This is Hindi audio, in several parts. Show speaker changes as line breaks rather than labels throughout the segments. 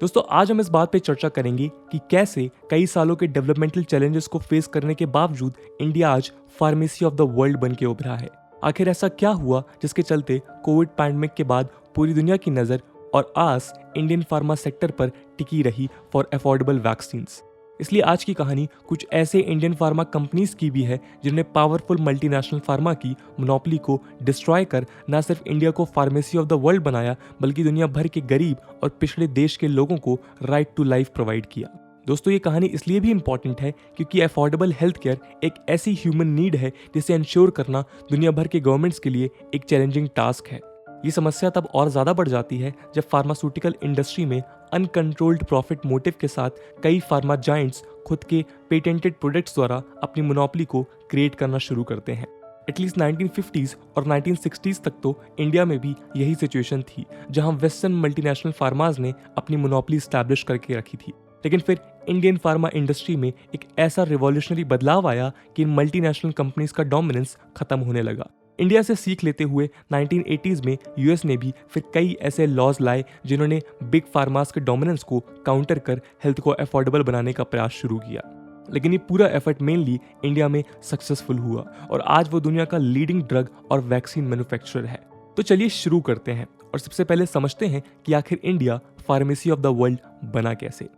दोस्तों आज हम इस बात पे चर्चा करेंगे कि कैसे कई सालों के डेवलपमेंटल चैलेंजेस को फेस करने के बावजूद इंडिया आज फार्मेसी ऑफ द वर्ल्ड बन के उभरा है। आखिर ऐसा क्या हुआ जिसके चलते कोविड पैंडेमिक के बाद पूरी दुनिया की नज़र और आस इंडियन फार्मा सेक्टर पर टिकी रही फॉर अफोर्डेबल वैक्सीन्स। इसलिए आज की कहानी कुछ ऐसे इंडियन फार्मा कंपनीज की भी है जिन्होंने पावरफुल मल्टीनेशनल फार्मा की मोनोपोली को डिस्ट्रॉय कर न सिर्फ इंडिया को फार्मेसी ऑफ द वर्ल्ड बनाया बल्कि दुनिया भर के गरीब और पिछड़े देश के लोगों को राइट टू लाइफ प्रोवाइड किया। दोस्तों ये कहानी इसलिए भी इंपॉर्टेंट है क्योंकि अफोर्डेबल हेल्थ केयर एक ऐसी ह्यूमन नीड है जिसे इंश्योर करना दुनिया भर के गवर्नमेंट्स के लिए एक चैलेंजिंग टास्क है। ये समस्या तब और ज़्यादा बढ़ जाती है जब फार्मास्यूटिकल इंडस्ट्री में अनकंट्रोल्ड प्रॉफिट मोटिव के साथ कई फार्मा जायंट्स खुद के पेटेंटेड प्रोडक्ट्स द्वारा अपनी मोनोपोली को क्रिएट करना शुरू करते हैं। एटलीस्ट 1950s और 1960s तक तो इंडिया में भी यही सिचुएशन थी जहां वेस्टर्न मल्टीनेशनल फार्माज ने अपनी मोनोपोली स्टैब्लिश करके रखी थी। लेकिन फिर इंडियन फार्मा इंडस्ट्री में एक ऐसा रिवॉल्यूशनरी बदलाव आया कि इन मल्टीनेशनल कंपनीज का डोमिनेंस खत्म होने लगा। इंडिया से सीख लेते हुए 1980s में यूएस ने भी फिर कई ऐसे लॉज लाए जिन्होंने बिग फार्मास के डोमिनेंस को काउंटर कर हेल्थ को अफोर्डेबल बनाने का प्रयास शुरू किया। लेकिन ये पूरा एफर्ट मेनली इंडिया में सक्सेसफुल हुआ और आज वो दुनिया का लीडिंग ड्रग और वैक्सीन मैन्युफैक्चरर है। तो चलिए शुरू करते हैं और सबसे पहले समझते हैं कि आखिर India pharmacy of the world बना कैसे।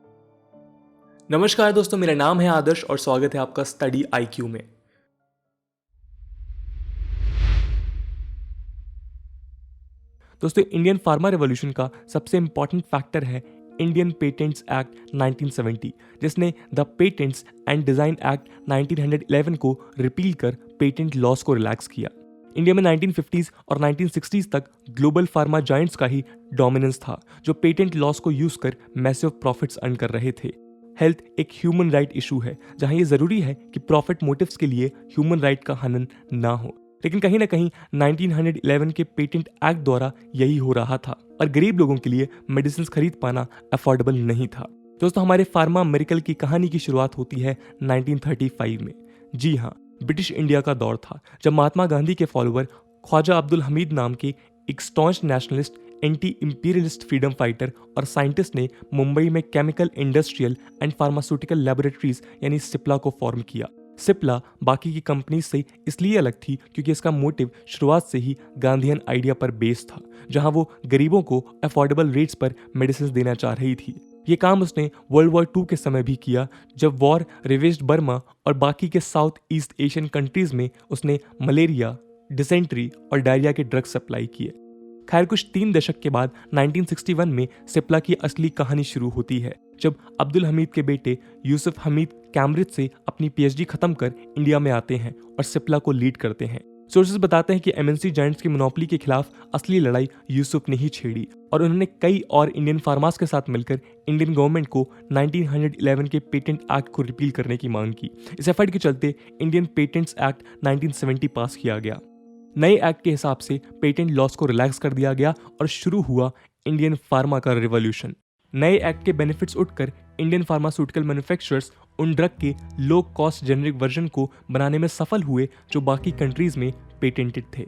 नमस्कार दोस्तों, मेरा नाम है आदर्श और स्वागत है आपका स्टडी आईक्यू में। दोस्तों इंडियन फार्मा रेवोल्यूशन का सबसे इंपॉर्टेंट फैक्टर है इंडियन पेटेंट्स एक्ट 1970, जिसने the patents and design act 1911 को रिपील कर पेटेंट लॉस को रिलैक्स किया। इंडिया में 1950s और 1960s तक ग्लोबल फार्मा जायंट्स का ही डोमिनेंस था जो पेटेंट लॉस को यूज कर मैसिव प्रॉफिट्स अर्न कर रहे थे। हेल्थ एक ह्यूमन राइट इशू है जहां ये जरूरी है कि प्रॉफिट मोटिव्स के लिए ह्यूमन राइट का हनन ना हो, लेकिन कहीं ना कहीं 1911 के पेटेंट एक्ट द्वारा यही हो रहा था और गरीब लोगों के लिए मेडिसिन खरीद पाना अफोर्डेबल नहीं था। दोस्तों हमारे फार्मा मिरेकल की कहानी की शुरुआत होती है 1935 में। जी हाँ, ब्रिटिश इंडिया का दौर था जब महात्मा गांधी के फॉलोअर ख्वाजा अब्दुल हमीद नाम के एक staunch nationalist, anti imperialist freedom fighter और साइंटिस्ट ने मुंबई में chemical industrial and pharmaceutical laboratories यानी सिप्ला को फॉर्म किया। सिप्ला बाकी की कंपनी से इसलिए अलग थी क्योंकि इसका मोटिव शुरुआत से ही गांधीयन आइडिया पर बेस्ड था, जहां वो गरीबों को अफोर्डेबल रेट्स पर मेडिसिन देना चाह रही थी। ये काम उसने वर्ल्ड वॉर 2 के समय भी किया जब वॉर रेवेज्ड बर्मा और बाकी के साउथ ईस्ट एशियन कंट्रीज में उसने मलेरिया, डिसेंट्री और डायरिया के ड्रग्स सप्लाई किए। खैर कुछ 3 दशक के बाद 1961 में सिप्ला की असली कहानी शुरू होती है जब अब्दुल हमीद के बेटे यूसुफ हमीद कैम्ब्रिज से अपनी पीएचडी खत्म कर इंडिया में आते हैं और सिप्ला को लीड करते हैं। सोर्सेज बताते हैं कि एमएनसी जायंट्स की मोनोपोली के खिलाफ असली लड़ाई यूसुफ ने ही छेड़ी और उन्होंने कई और इंडियन फार्मास के साथ मिलकर इंडियन गवर्नमेंट को 1911 के पेटेंट एक्ट को रिपील करने की मांग की। इस एफर्ट के चलते इंडियन पेटेंट्स एक्ट 1970 पास किया गया। नए एक्ट के हिसाब से पेटेंट लॉस को रिलैक्स कर दिया गया और शुरू हुआ इंडियन फार्मा का रिवॉल्यूशन। नए एक्ट के बेनिफिट्स उठकर इंडियन फार्मास्यूटिकल मैन्युफैक्चरर्स उन ड्रग के लो कॉस्ट जेनरिक वर्जन को बनाने में सफल हुए जो बाकी कंट्रीज में पेटेंटेड थे।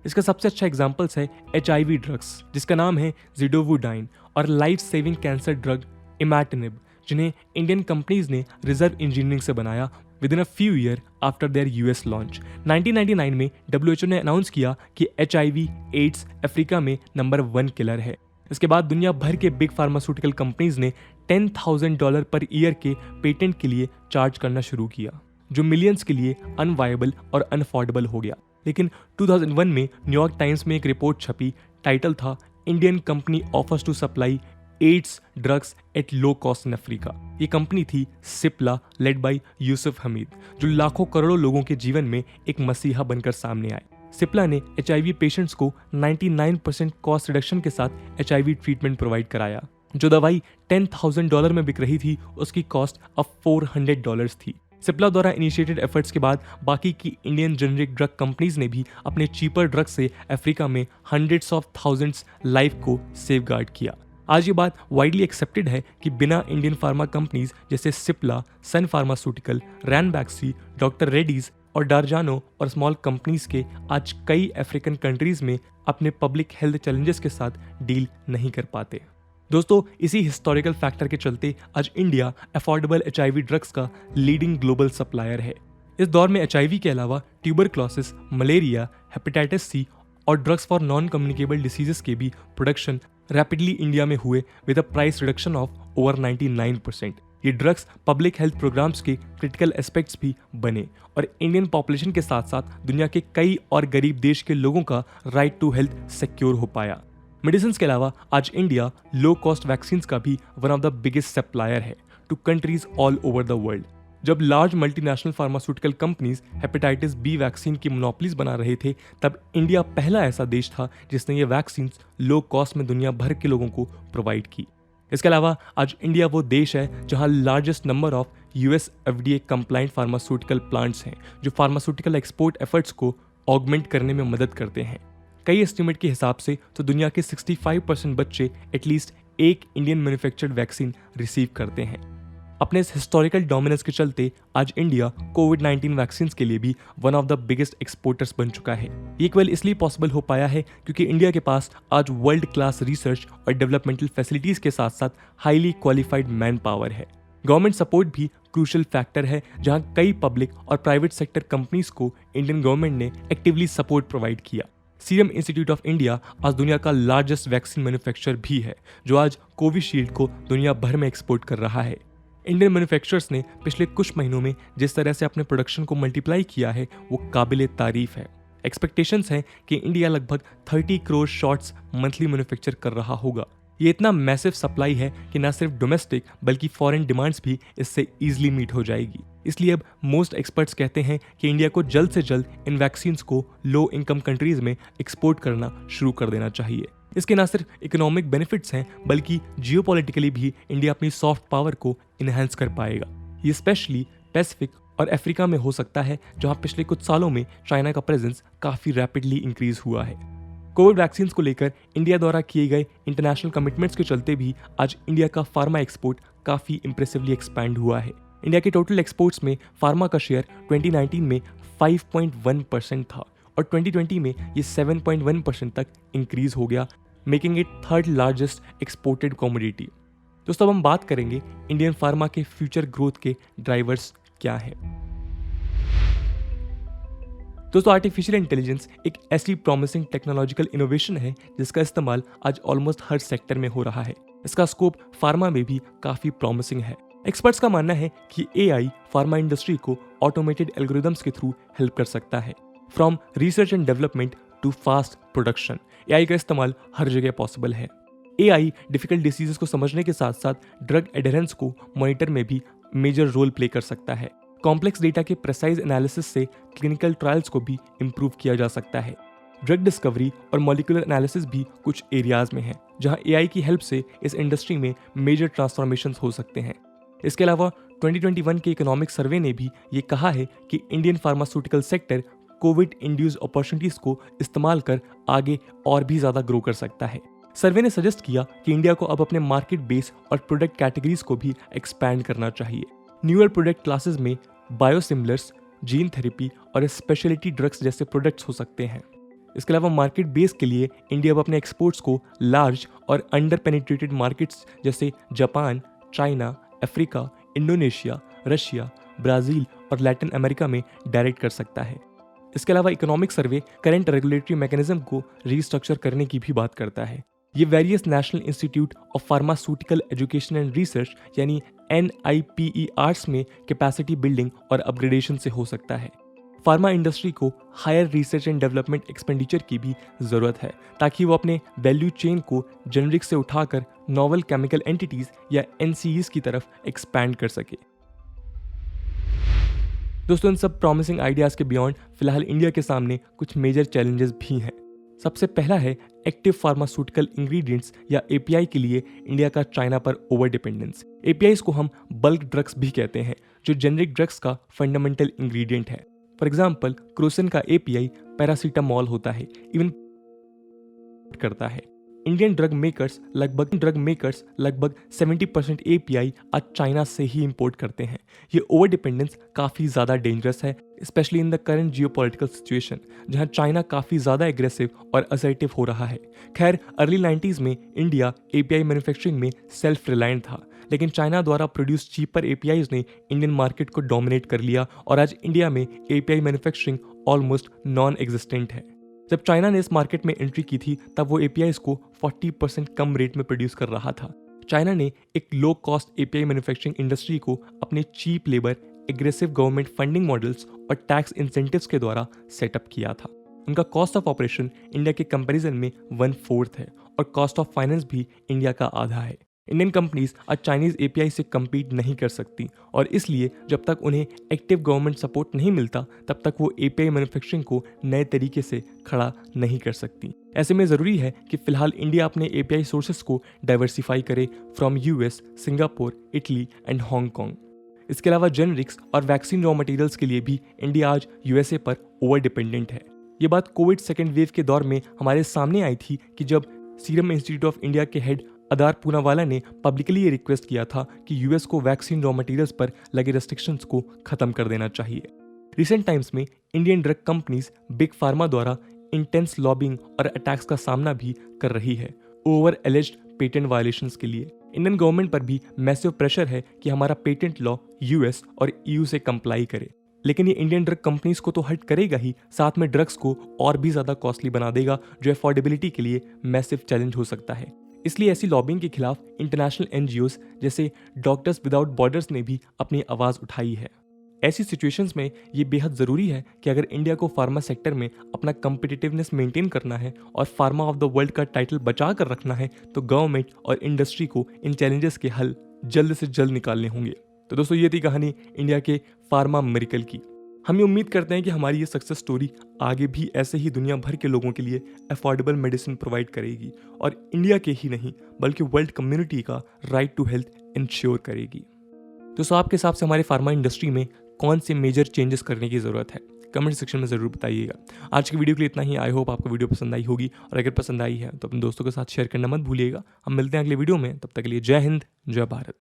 इसका सबसे अच्छा एग्जांपल्स है HIV ड्रग्स जिसका नाम है ज़िडोवुडाइन और life saving cancer drug imatinib, जिन्हें इंडियन कंपनीज ने रिजर्व इंजीनियरिंग से बनाया within a few year after their US launch. 1999 में WHO ने अनाउंस किया कि HIV एड्स अफ्रीका में नंबर 1 किलर है। इसके बाद दुनिया भर के बिग फार्मास्यूटिकल कंपनीज ने $10,000 पर ईयर के पेटेंट के लिए चार्ज करना शुरू किया, जो मिलियंस के लिए अनवायबल और अनअफोर्डेबल हो गया। लेकिन 2001 में न्यूयॉर्क टाइम्स में एक रिपोर्ट छपी, टाइटल था Indian company offers to supply AIDS drugs at low cost in Africa. ये कंपनी थी सिप्ला, लेड बाय यूसुफ हमीद, जो लाखों करोड़ों लोगों के जीवन में एक मसीहा बनकर सामने आए। सिप्ला ने HIV पेशेंट्स को 99% कॉस्ट रिडक्शन के साथ HIV ट्रीटमेंट प्रोवाइड कराया। जो दवाई $10,000 में बिक रही थी उसकी कॉस्ट अब $400 थी। सिप्ला द्वारा इनिशिएटेड एफर्ट्स के बाद बाकी की इंडियन जेनरिक ड्रग कंपनीज ने भी अपने चीपर ड्रग से अफ्रीका में हंड्रेड्स ऑफ थाउजेंड्स लाइफ को सेफगार्ड किया। आज ये बात वाइडली एक्सेप्टेड है कि बिना इंडियन फार्मा कंपनीज जैसे सिप्ला, सन फार्मास्यूटिकल, रैनबैक्सी, डॉक्टर रेड्डीज और डारजानो और स्मॉल कंपनीज के आज कई अफ्रीकन कंट्रीज में अपने पब्लिक हेल्थ चैलेंजेस के साथ डील नहीं कर पाते। दोस्तों, इसी हिस्टोरिकल फैक्टर के चलते आज इंडिया अफोर्डेबल एचआईवी ड्रग्स का लीडिंग ग्लोबल सप्लायर है। इस दौर में एचआईवी के अलावा ट्यूबरक्लोसिस, मलेरिया, हेपेटाइटिस सी और drugs for non communicable diseases के भी प्रोडक्शन रैपिडली इंडिया में हुए with a price reduction of over 99%। ये ड्रग्स पब्लिक हेल्थ प्रोग्राम्स के क्रिटिकल एस्पेक्ट्स भी बने और इंडियन पॉपुलेशन के साथ साथ दुनिया के कई और गरीब देश के लोगों का राइट टू हेल्थ सिक्योर हो पाया। मेडिसिन के अलावा आज इंडिया लो कॉस्ट वैक्सीन का भी one of the biggest supplier है to countries all over the world. जब large multinational pharmaceutical companies hepatitis B vaccine की मोनोपोलीज बना रहे थे, तब इंडिया पहला ऐसा देश था जिसने ये वैक्सीन लो कॉस्ट में दुनिया भर के लोगों को प्रोवाइड की। इसके अलावा आज इंडिया वो देश है जहां largest number of US FDA compliant pharmaceutical plants हैं, जो फार्मास्यूटिकल एक्सपोर्ट एफर्ट्स को ऑगमेंट करने में मदद करते हैं। कई एस्टिमेट के हिसाब से तो दुनिया के 65% बच्चे एटलीस्ट एक इंडियन मैन्युफैक्चर्ड वैक्सीन रिसीव करते हैं। अपने इस हिस्टोरिकल डोमिनेंस के चलते आज इंडिया कोविड-19 वैक्सीन के लिए भी one of the biggest exporters बन चुका है। ये केवल इसलिए पॉसिबल हो पाया है क्योंकि इंडिया के पास आज वर्ल्ड क्लास रिसर्च और डेवलपमेंटल फैसिलिटीज के साथ साथ हाईली क्वालिफाइड मैन पावर है। गवर्नमेंट सपोर्ट भी क्रूशल फैक्टर है, जहां कई पब्लिक और प्राइवेट सेक्टर कंपनीज को इंडियन गवर्नमेंट ने एक्टिवली सपोर्ट प्रोवाइड किया। सीरम इंस्टीट्यूट ऑफ इंडिया आज दुनिया का लार्जेस्ट वैक्सीन मैन्युफैक्चरर भी है, जो आज कोविशील्ड को दुनिया भर में एक्सपोर्ट कर रहा है। इंडियन मैन्युफैक्चरर्स ने पिछले कुछ महीनों में जिस तरह से अपने प्रोडक्शन को मल्टीप्लाई किया है, वो काबिले तारीफ है। एक्सपेक्टेशंस हैं कि इंडिया लगभग 30 करोड़ शॉट्स मंथली मैन्युफैक्चर कर रहा होगा। ये इतना मैसिव सप्लाई है कि न सिर्फ डोमेस्टिक बल्कि फॉरेन डिमांड्स भी इससे ईजिली मीट हो जाएगी। इसलिए अब मोस्ट एक्सपर्ट्स कहते हैं कि इंडिया को जल्द से जल्द इन वैक्सीन्स को लो इनकम कंट्रीज में एक्सपोर्ट करना शुरू कर देना चाहिए। इसके न सिर्फ इकोनॉमिक बेनिफिट्स हैं, बल्कि जियोपॉलिटिकली भी इंडिया अपनी सॉफ्ट पावर को इनहेंस कर पाएगा। ये स्पेशली पैसिफिक और अफ्रीका में हो सकता है, जहां पिछले कुछ सालों में चाइना का प्रेजेंस काफी रैपिडली इंक्रीज हुआ है। कोविड वैक्सीन को लेकर इंडिया द्वारा किए गए इंटरनेशनल कमिटमेंट्स के चलते भी आज इंडिया का फार्मा एक्सपोर्ट काफी इंप्रेसिवली एक्सपैंड हुआ है। इंडिया के टोटल एक्सपोर्ट्स में फार्मा का शेयर 2019 में 5.1% था और 2020 में ये 7.1% तक इंक्रीज हो गया, making it third largest exported commodity. दोस्तों, अब हम बात करेंगे इंडियन फार्मा के फ्यूचर ग्रोथ के ड्राइवर्स क्या हैं। दोस्तों, आर्टिफिशियल इंटेलिजेंस एक ऐसी प्रॉमिसिंग टेक्नोलॉजिकल इनोवेशन है जिसका इस्तेमाल आज ऑलमोस्ट हर सेक्टर में हो रहा है। इसका स्कोप फार्मा में भी काफी प्रॉमिसिंग है। एक्सपर्ट्स का मानना है कि एआई फार्मा इंडस्ट्री को ऑटोमेटेड एल्गोरिदम्स के थ्रू हेल्प कर सकता है। From research and development to fast production, AI का इस्तेमाल हर जगह पॉसिबल है। एआई डिफिकल्ट डिसीजेस को समझने के साथ साथ ड्रग एडहेरेंस को मॉनिटर में भी मेजर रोल प्ले कर सकता है। कॉम्प्लेक्स डेटा के प्रेसाइज एनालिसिस से क्लिनिकल ट्रायल्स को भी इंप्रूव किया जा सकता है। ड्रग डिस्कवरी और मॉलिक्यूलर एनालिसिस भी कुछ एरियाज में है, जहां एआई की हेल्प से इस इंडस्ट्री में मेजर ट्रांसफॉर्मेशंस हो सकते हैं। इसके अलावा 2021 के इकोनॉमिक सर्वे ने भी ये कहा है कि Indian pharmaceutical sector Covid induced opportunities को इस्तेमाल कर आगे और भी ज्यादा ग्रो कर सकता है। सर्वे ने सजेस्ट किया कि इंडिया को अब अपने मार्केट बेस और प्रोडक्ट कैटेगरीज को भी एक्सपैंड करना चाहिए। न्यूअर प्रोडक्ट क्लासेस में बायोसिमिलर्स, जीन थेरेपी और स्पेशलिटी ड्रग्स जैसे प्रोडक्ट्स हो सकते हैं। इसके अलावा मार्केट बेस के लिए इंडिया अब अपने एक्सपोर्ट्स को लार्ज और अंडर पेनिट्रेटेड मार्केट्स जैसे Japan, China, Africa, Indonesia, Russia, Brazil और लैटिन अमेरिका में डायरेक्ट कर सकता है। इसके अलावा economic survey current regulatory mechanism को रीस्ट्रक्चर करने की भी बात करता है। ये various national institute of pharmaceutical education and research यानी NIPERs में कैपेसिटी बिल्डिंग और अपग्रेडेशन से हो सकता है। फार्मा इंडस्ट्री को higher research and development expenditure की भी जरूरत है, ताकि वो अपने वैल्यू चेन को जेनरिक से उठाकर नॉवल केमिकल एंटिटीज या NCEs की तरफ एक्सपैंड कर सके। दोस्तों, इन सब प्रॉमिसिंग आइडियाज के बियॉन्ड फिलहाल इंडिया के सामने कुछ मेजर चैलेंजेस भी हैं। सबसे पहला है एक्टिव फार्मास्यूटिकल इंग्रेडिएंट्स या API के लिए इंडिया का चाइना पर ओवर डिपेंडेंस। APIs को हम बल्क ड्रग्स भी कहते हैं, जो जेनरिक ड्रग्स का फंडामेंटल इंग्रेडिएंट है। फॉर एग्जाम्पल, क्रोसिन का API पैरासीटामोल होता है, इवन करता है। इंडियन ड्रग मेकर्स लगभग 70% एपीआई आज चाइना से ही इंपोर्ट करते हैं। ये ओवर डिपेंडेंस काफ़ी ज़्यादा डेंजरस है, specially in the current geopolitical situation, जहां चाइना काफ़ी ज़्यादा एग्रेसिव और असर्टिव हो रहा है। खैर, अर्ली 90s में इंडिया एपीआई मैन्युफैक्चरिंग में सेल्फ रिलायंट था, लेकिन चाइना द्वारा प्रोड्यूस चीपर एपीआईज ने इंडियन मार्केट को डोमिनेट कर लिया और आज इंडिया में API manufacturing almost non existent है। जब चाइना ने इस मार्केट में एंट्री की थी तब वो एपीआईज को 40% कम रेट में प्रोड्यूस कर रहा था। चाइना ने एक low cost API manufacturing industry को अपने cheap labour, aggressive government funding models और टैक्स इंसेंटिव्स के द्वारा सेटअप किया था। उनका कॉस्ट ऑफ ऑपरेशन इंडिया के कंपैरिजन में 1/4 है और कॉस्ट ऑफ फाइनेंस भी इंडिया का आधा है। इंडियन कंपनीज आज चाइनीज एपीआई से कम्पीट नहीं कर सकती और इसलिए जब तक उन्हें एक्टिव गवर्नमेंट सपोर्ट नहीं मिलता तब तक वो एपीआई मैन्युफैक्चरिंग को नए तरीके से खड़ा नहीं कर सकती। ऐसे में ज़रूरी है कि फिलहाल इंडिया अपने एपीआई सोर्सेस को डाइवर्सिफाई करे from US, Singapore, Italy and Hong Kong. इसके अलावा जेनरिक्स और वैक्सीन रॉ मटेरियल्स के लिए भी इंडिया आज यूएसए पर ओवर डिपेंडेंट है। ये बात कोविड सेकेंड वेव के दौर में हमारे सामने आई थी कि जब सीरम इंस्टीट्यूट ऑफ इंडिया के हेड अदार पूनावाला ने पब्लिकली ये रिक्वेस्ट किया था कि यूएस को वैक्सीन रॉ मटेरियल्स पर लगे रेस्ट्रिक्शंस को खत्म कर देना चाहिए। रिसेंट टाइम्स में Indian drug companies big pharma द्वारा इंटेंस लॉबिंग और अटैक्स का सामना भी कर रही है ओवर एलिज्ड पेटेंट वायलेशंस के लिए। इंडियन गवर्नमेंट पर भी मैसिव प्रेशर है कि हमारा पेटेंट लॉ यूएस और ईयू से कंप्लाई करे, लेकिन ये इंडियन ड्रग कंपनीज को तो हर्ट करेगा ही, साथ में ड्रग्स को और भी ज़्यादा कॉस्टली बना देगा, जो अफोर्डेबिलिटी के लिए मैसिव चैलेंज हो सकता है। इसलिए ऐसी लॉबिंग के खिलाफ इंटरनेशनल एनजीओज जैसे डॉक्टर्स विदाउट बॉर्डर्स ने भी अपनी आवाज़ उठाई है। ऐसी सिचुएशंस में ये बेहद ज़रूरी है कि अगर इंडिया को फार्मा सेक्टर में अपना कम्पिटिटिवनेस मेंटेन करना है और फार्मा ऑफ द वर्ल्ड का टाइटल बचा कर रखना है तो गवर्नमेंट और इंडस्ट्री को इन चैलेंजेस के हल जल्द से जल्द निकालने होंगे। तो दोस्तों, ये थी कहानी इंडिया के फार्मा मिरेकल की। हम ये उम्मीद करते हैं कि हमारी ये सक्सेस स्टोरी आगे भी ऐसे ही दुनिया भर के लोगों के लिए अफोर्डेबल मेडिसिन प्रोवाइड करेगी और इंडिया के ही नहीं बल्कि वर्ल्ड कम्युनिटी का राइट टू हेल्थ इंश्योर करेगी। दोस्तों, आपके हिसाब से हमारे फार्मा इंडस्ट्री में कौन से मेजर चेंजेस करने की ज़रूरत है? कमेंट सेक्शन में ज़रूर बताइएगा। आज की वीडियो के लिए इतना ही। आई होप आपको वीडियो पसंद आई होगी और अगर पसंद आई है तो अपने दोस्तों के साथ शेयर करना मत भूलिएगा। हम मिलते हैं अगले वीडियो में, तब तक के लिए जय हिंद, जय भारत।